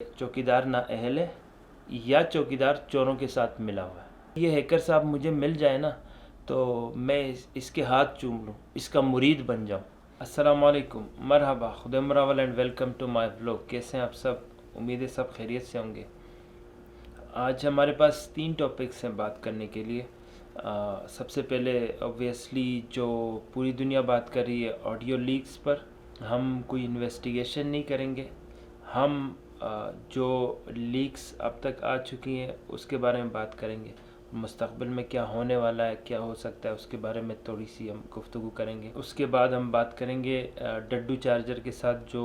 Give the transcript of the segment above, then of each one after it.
چوکیدار نا اہل ہے یا چوکیدار چوروں کے ساتھ ملا ہوا ہے۔ یہ ہیکر صاحب مجھے مل جائے نا تو میں اس کے ہاتھ چوم لوں، اس کا مرید بن جاؤں۔ السلام علیکم، مرحبا، خدا مراول and welcome to my vlog. کیسے ہیں آپ سب؟ امید ہے سب خیریت سے ہوں گے۔ آج ہمارے پاس 3 ٹاپکس ہیں بات کرنے کے لیے۔ سب سے پہلے اوبویسلی جو پوری دنیا بات کر رہی ہے آڈیو لیکس پر، ہم کوئی انویسٹیگیشن نہیں کریں گے، ہم جو لیکس اب تک آ چکی ہیں اس کے بارے میں بات کریں گے۔ مستقبل میں کیا ہونے والا ہے، کیا ہو سکتا ہے، اس کے بارے میں تھوڑی سی ہم گفتگو کریں گے۔ اس کے بعد ہم بات کریں گے ڈڈو چارجر کے ساتھ جو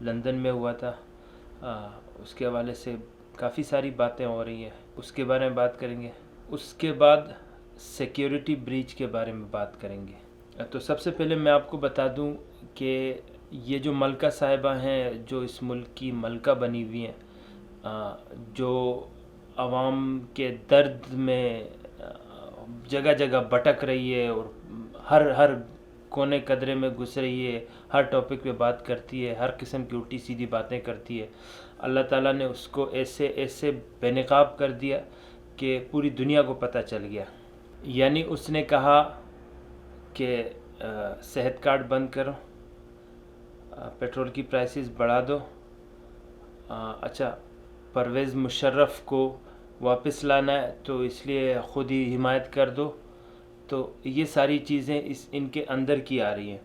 لندن میں ہوا تھا، اس کے حوالے سے کافی ساری باتیں ہو رہی ہیں، اس کے بارے میں بات کریں گے۔ اس کے بعد سیکیورٹی بریچ کے بارے میں بات کریں گے۔ تو سب سے پہلے میں آپ کو بتا دوں کہ یہ جو ملکہ صاحبہ ہیں، جو اس ملک کی ملکہ بنی ہوئی ہیں، جو عوام کے درد میں جگہ جگہ بھٹک رہی ہے اور ہر کونے قدرے میں گھس رہی ہے، ہر ٹاپک پہ بات کرتی ہے، ہر قسم کی الٹی سیدھی باتیں کرتی ہے، اللہ تعالیٰ نے اس کو ایسے بے نقاب کر دیا کہ پوری دنیا کو پتہ چل گیا۔ یعنی اس نے کہا کہ صحت کارڈ بند کرو، پیٹرول کی پرائسز بڑھا دو، اچھا پرویز مشرف کو واپس لانا ہے تو اس لیے خود ہی حمایت کر دو۔ تو یہ ساری چیزیں ان کے اندر کی آ رہی ہیں۔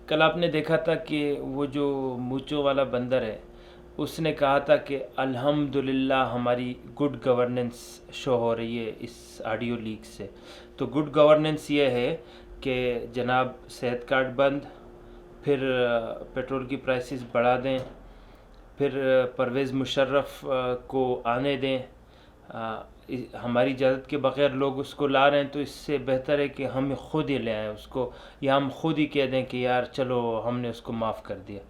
کل آپ نے دیکھا تھا کہ وہ جو موچوں والا بندر ہے، اس نے کہا تھا کہ الحمدللہ ہماری گڈ گورننس شو ہو رہی ہے اس آڈیو لیک سے۔ تو گڈ گورننس یہ ہے کہ جناب صحت کارڈ بند، پھر پیٹرول کی پرائسز بڑھا دیں، پھر پرویز مشرف کو آنے دیں، ہماری اجازت کے بغیر لوگ اس کو لا رہے ہیں تو اس سے بہتر ہے کہ ہم خود ہی لے آئیں اس کو، یا ہم خود ہی کہہ دیں کہ یار چلو ہم نے اس کو معاف کر دیا۔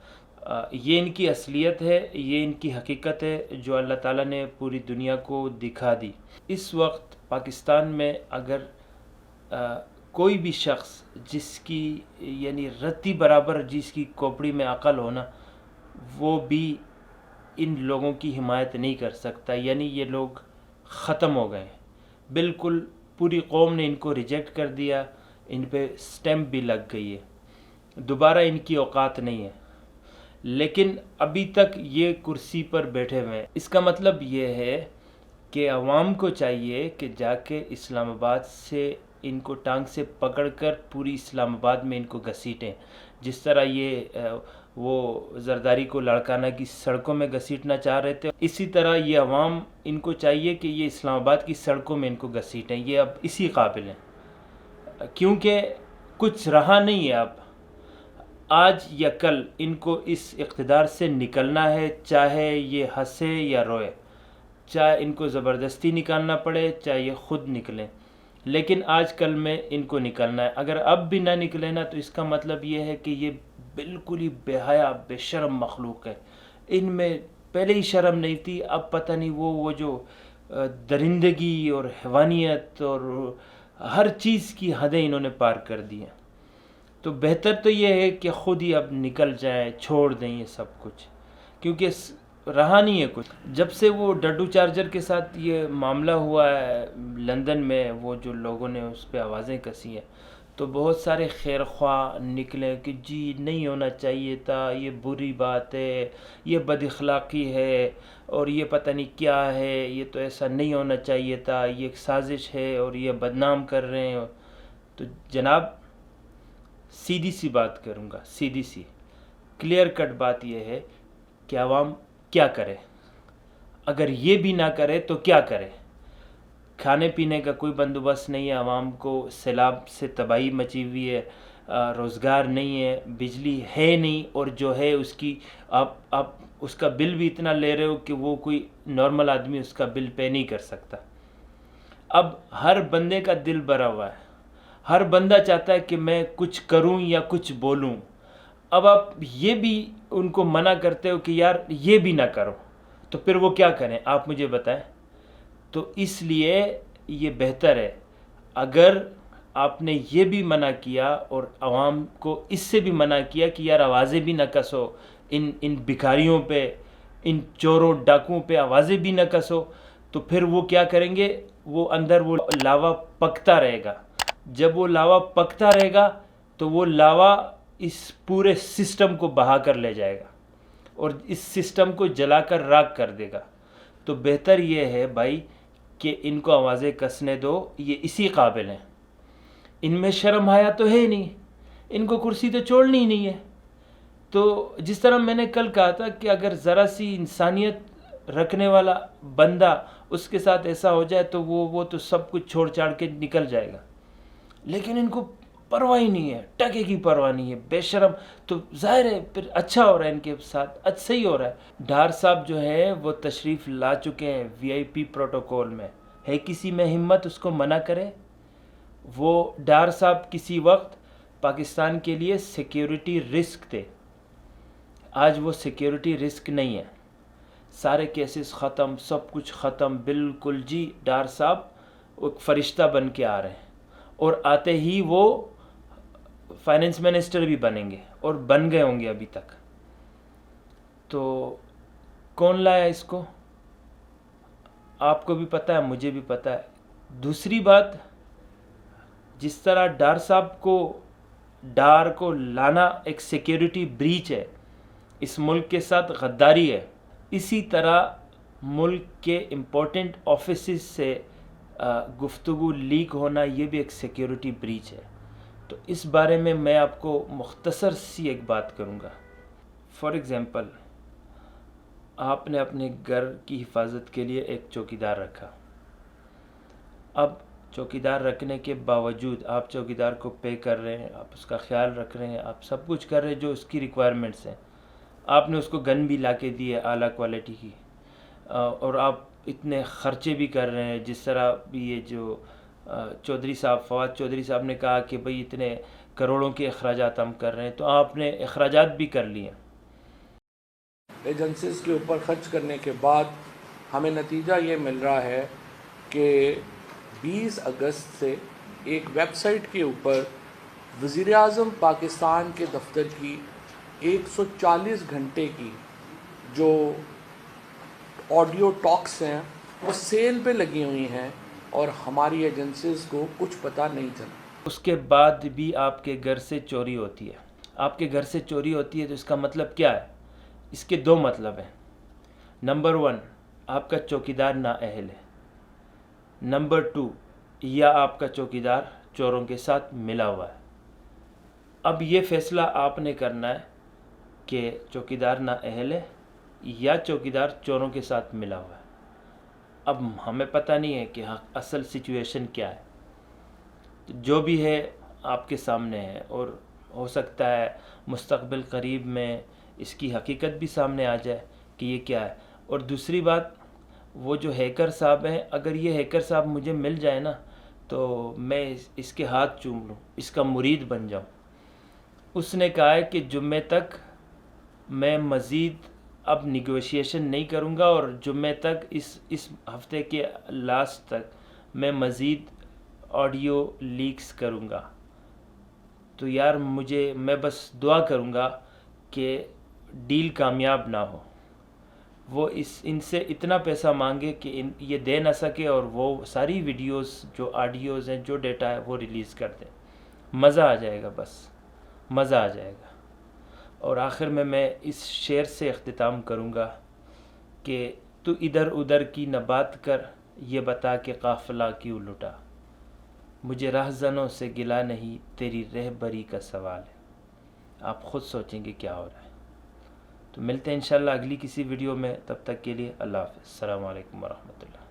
یہ ان کی اصلیت ہے، یہ ان کی حقیقت ہے جو اللہ تعالیٰ نے پوری دنیا کو دکھا دی۔ اس وقت پاکستان میں اگر کوئی بھی شخص جس کی یعنی رتی برابر جس کی کھوپڑی میں عقل ہونا، وہ بھی ان لوگوں کی حمایت نہیں کر سکتا۔ یعنی یہ لوگ ختم ہو گئے، بالکل پوری قوم نے ان کو ریجیکٹ کر دیا، ان پہ سٹیمپ بھی لگ گئی ہے، دوبارہ ان کی اوقات نہیں ہے۔ لیکن ابھی تک یہ کرسی پر بیٹھے ہوئے ہیں۔ اس کا مطلب یہ ہے کہ عوام کو چاہیے کہ جا کے اسلام آباد سے ان کو ٹانگ سے پکڑ کر پوری اسلام آباد میں ان کو گھسیٹیں، جس طرح یہ وہ زرداری کو لاڑکانہ کی سڑکوں میں گھسیٹنا چاہ رہے تھے، اسی طرح یہ عوام ان کو چاہیے کہ یہ اسلام آباد کی سڑکوں میں ان کو گھسیٹیں۔ یہ اب اسی قابل ہیں کیونکہ کچھ رہا نہیں ہے اب۔ آج یا کل ان کو اس اقتدار سے نکلنا ہے، چاہے یہ ہنسے یا روئے، چاہے ان کو زبردستی نکالنا پڑے، چاہے یہ خود نکلیں، لیکن آج کل میں ان کو نکلنا ہے۔ اگر اب بھی نہ نکلے نا تو اس کا مطلب یہ ہے کہ یہ بالکل ہی بے حیا بے شرم مخلوق ہے۔ ان میں پہلے ہی شرم نہیں تھی، اب پتہ نہیں وہ جو درندگی اور حیوانیت اور ہر چیز کی حدیں انہوں نے پار کر دی ہیں۔ تو بہتر تو یہ ہے کہ خود ہی اب نکل جائیں، چھوڑ دیں یہ سب کچھ، کیونکہ رہا نہیں ہے کچھ۔ جب سے وہ ڈڈو چارجر کے ساتھ یہ معاملہ ہوا ہے لندن میں، وہ جو لوگوں نے اس پہ آوازیں کسی ہیں، تو بہت سارے خیر خواہ نکلے کہ جی نہیں ہونا چاہیے تھا، یہ بری بات ہے، یہ بد اخلاقی ہے، اور یہ پتہ نہیں کیا ہے، یہ تو ایسا نہیں ہونا چاہیے تھا، یہ ایک سازش ہے اور یہ بدنام کر رہے ہیں۔ تو جناب سیدھی سی بات کروں گا، سیدھی سی کلیئر کٹ بات یہ ہے کہ عوام کیا کرے؟ اگر یہ بھی نہ کرے تو کیا کرے؟ کھانے پینے کا کوئی بندوبست نہیں ہے، عوام کو سیلاب سے تباہی مچی ہوئی ہے، روزگار نہیں ہے، بجلی ہے نہیں، اور جو ہے اس کی آپ اس کا بل بھی اتنا لے رہے ہو کہ وہ کوئی نارمل آدمی اس کا بل پے نہیں کر سکتا۔ اب ہر بندے کا دل بھرا ہوا ہے، ہر بندہ چاہتا ہے کہ میں کچھ کروں یا کچھ بولوں۔ اب آپ یہ بھی ان کو منع کرتے ہو کہ یار یہ بھی نہ کرو، تو پھر وہ کیا کریں؟ آپ مجھے بتائیں۔ تو اس لیے یہ بہتر ہے اگر آپ نے یہ بھی منع کیا اور عوام کو اس سے بھی منع کیا کہ یار آوازیں بھی نہ کسو ان بھکاریوں پہ، ان چوروں ڈاکوؤں پہ آوازیں بھی نہ کسو، تو پھر وہ کیا کریں گے، وہ اندر وہ لاوا پکتا رہے گا. جب وہ لاوا پکتا رہے گا تو وہ لاوا اس پورے سسٹم کو بہا کر لے جائے گا اور اس سسٹم کو جلا کر راکھ کر دے گا. تو بہتر یہ ہے بھائی کہ ان کو آوازیں کسنے دو، یہ اسی قابل ہیں. ان میں شرم حیا تو ہے نہیں، ان کو کرسی تو چھوڑنی ہی نہیں ہے. تو جس طرح میں نے کل کہا تھا کہ اگر ذرا سی انسانیت رکھنے والا بندہ اس کے ساتھ ایسا ہو جائے تو وہ تو سب کچھ چھوڑ چھاڑ کے نکل جائے گا. لیکن ان کو پرواہ ہی نہیں ہے، ٹکے کی پرواہ نہیں ہے، بے شرم. تو ظاہر ہے پھر اچھا ہو رہا ہے ان کے ساتھ، صحیح ہو رہا ہے. ڈار صاحب جو ہے وہ تشریف لا چکے ہیں VIP پروٹوکول میں. ہے کسی میں ہمت اس کو منع کرے؟ وہ ڈار صاحب کسی وقت پاکستان کے لیے سیکیورٹی رسک تھے، آج وہ سیکیورٹی رسک نہیں ہے. سارے کیسز ختم، سب کچھ ختم بالکل. جی ڈار صاحب ایک فرشتہ بن کے آ رہے ہیں اور آتے ہی وہ فائنینس منسٹر بھی بنیں گے اور بن گئے ہوں گے ابھی تک. تو کون لایا اس کو؟ آپ کو بھی پتہ ہے، مجھے بھی پتہ ہے. دوسری بات، جس طرح ڈار صاحب کو ڈار کو لانا ایک سیکیورٹی بریچ ہے، اس ملک کے ساتھ غداری ہے، اسی طرح ملک کے امپورٹنٹ آفیسز سے گفتگو لیک ہونا یہ بھی ایک سیکیورٹی بریچ ہے. تو اس بارے میں آپ کو مختصر سی ایک بات کروں گا. فار ایگزامپل، آپ نے اپنے گھر کی حفاظت کے لیے ایک چوکیدار رکھا. اب چوکیدار رکھنے کے باوجود آپ چوکیدار کو پے کر رہے ہیں، آپ اس کا خیال رکھ رہے ہیں، آپ سب کچھ کر رہے ہیں جو اس کی ریکوائرمنٹس ہیں. آپ نے اس کو گن بھی لا کے دی ہے اعلیٰ کوالٹی کی، اور آپ اتنے خرچے بھی کر رہے ہیں. جس طرح بھی یہ جو چودھری صاحب فواد چودھری صاحب نے کہا کہ بھئی اتنے کروڑوں کے اخراجات ہم کر رہے ہیں، تو آپ نے اخراجات بھی کر لیے. ایجنسیز کے اوپر خرچ کرنے کے بعد ہمیں نتیجہ یہ مل رہا ہے کہ 20 اگست سے ایک ویب سائٹ کے اوپر وزیر اعظم پاکستان کے دفتر کی 140 گھنٹے کی جو آڈیو ٹاکس ہیں وہ سیل پہ لگی ہوئی ہیں اور ہماری ایجنسیز کو کچھ پتہ نہیں چلا. اس کے بعد بھی آپ کے گھر سے چوری ہوتی ہے. آپ کے گھر سے چوری ہوتی ہے تو اس کا مطلب کیا ہے؟ اس کے دو مطلب ہیں. نمبر 1، آپ کا چوکیدار نااہل ہے. نمبر 2، یا آپ کا چوکیدار چوروں کے ساتھ ملا ہوا ہے. اب یہ فیصلہ آپ نے کرنا ہے کہ چوکیدار نااہل ہے یا چوکیدار چوروں کے ساتھ ملا ہوا ہے. اب ہمیں پتہ نہیں ہے کہ اصل سچویشن کیا ہے. جو بھی ہے آپ کے سامنے ہے، اور ہو سکتا ہے مستقبل قریب میں اس کی حقیقت بھی سامنے آ جائے کہ یہ کیا ہے. اور دوسری بات، وہ جو ہیکر صاحب ہیں، اگر یہ ہیکر صاحب مجھے مل جائے نا تو میں اس کے ہاتھ چوم لوں، اس کا مرید بن جاؤں. اس نے کہا ہے کہ جمعے تک میں مزید اب نیگوشیشن نہیں کروں گا، اور جمعے تک اس ہفتے کے لاسٹ تک میں مزید آڈیو لیکس کروں گا. تو یار میں بس دعا کروں گا کہ ڈیل کامیاب نہ ہو. وہ ان سے اتنا پیسہ مانگے کہ یہ دے نہ سکے، اور وہ ساری ویڈیوز جو آڈیوز ہیں، جو ڈیٹا ہے وہ ریلیز کر دیں. مزہ آ جائے گا، بس مزہ آ جائے گا. اور آخر میں اس شعر سے اختتام کروں گا کہ تو ادھر ادھر کی نہ بات کر، یہ بتا کہ قافلہ کیوں لٹا. مجھے راہزنوں سے گلہ نہیں، تیری رہبری کا سوال ہے. آپ خود سوچیں گے کیا ہو رہا ہے. تو ملتے ہیں انشاءاللہ اگلی کسی ویڈیو میں. تب تک کے لیے اللہ حافظ. السلام علیکم ورحمۃ اللہ.